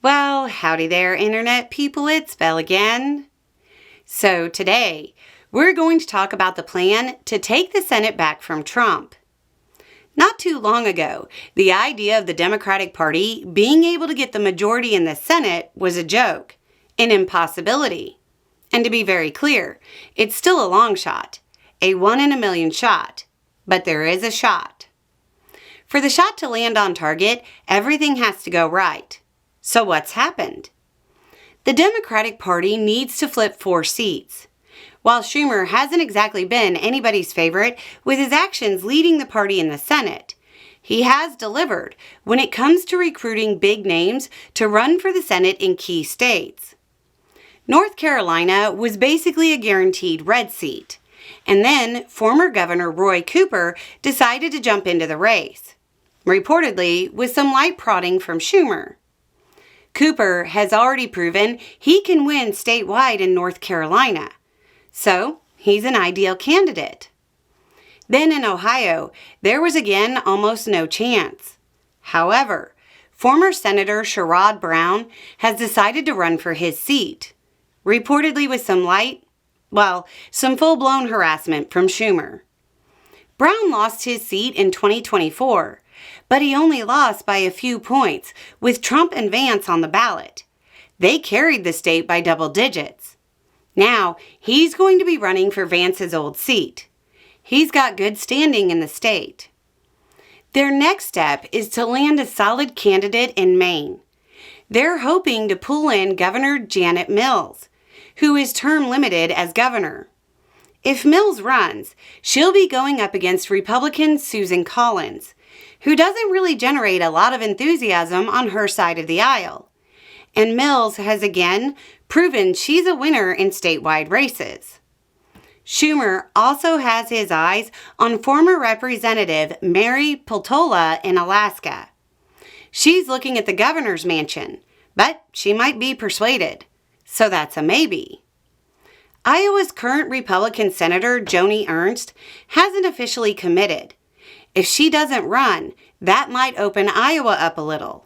Well, howdy there, Internet people, it's Belle again. So today, we're going to talk about the plan to take the Senate back from Trump. Not too long ago, the idea of the Democratic Party being able to get the majority in the Senate was a joke, an impossibility. And to be very clear, it's still a long shot, a 1 in a million shot, but there is a shot. For the shot to land on target, everything has to go right. So what's happened? The Democratic Party needs to flip 4 seats. While Schumer hasn't exactly been anybody's favorite with his actions leading the party in the Senate, he has delivered when it comes to recruiting big names to run for the Senate in key states. North Carolina was basically a guaranteed red seat, and then former Governor Roy Cooper decided to jump into the race, reportedly with some light prodding from Schumer. Cooper has already proven he can win statewide in North Carolina, so he's an ideal candidate. Then in Ohio, there was again almost no chance. However, former Senator Sherrod Brown has decided to run for his seat, reportedly with some some full-blown harassment from Schumer. Brown lost his seat in 2024, but he only lost by a few points with Trump and Vance on the ballot. They carried the state by double digits. Now, he's going to be running for Vance's old seat. He's got good standing in the state. Their next step is to land a solid candidate in Maine. They're hoping to pull in Governor Janet Mills, who is term limited as governor. If Mills runs, she'll be going up against Republican Susan Collins, who doesn't really generate a lot of enthusiasm on her side of the aisle. And Mills has again proven she's a winner in statewide races. Schumer also has his eyes on former Representative Mary Peltola in Alaska. She's looking at the governor's mansion, but she might be persuaded, so that's a maybe. Iowa's current Republican Senator Joni Ernst hasn't officially committed. If she doesn't run, that might open Iowa up a little.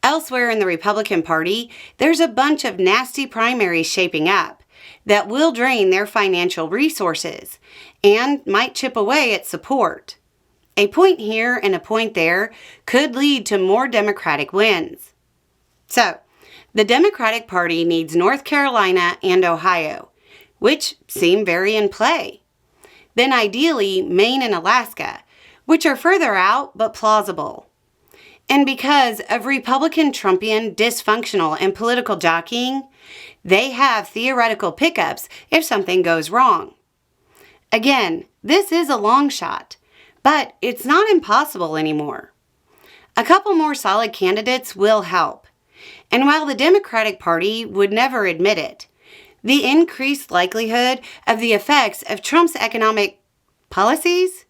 Elsewhere in the Republican Party, there's a bunch of nasty primaries shaping up that will drain their financial resources and might chip away at support. A point here and a point there could lead to more Democratic wins. So, the Democratic Party needs North Carolina and Ohio, which seem very in play. Then ideally, Maine and Alaska, which are further out but plausible. And because of Republican Trumpian dysfunctional and political jockeying, they have theoretical pickups if something goes wrong. Again, this is a long shot, but it's not impossible anymore. A couple more solid candidates will help. And while the Democratic Party would never admit it, the increased likelihood of the effects of Trump's economic policies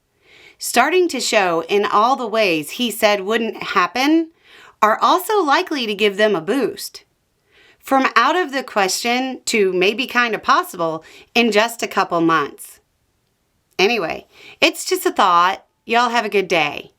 starting to show in all the ways he said wouldn't happen are also likely to give them a boost. From out of the question to maybe kind of possible in just a couple months. Anyway, it's just a thought. Y'all have a good day.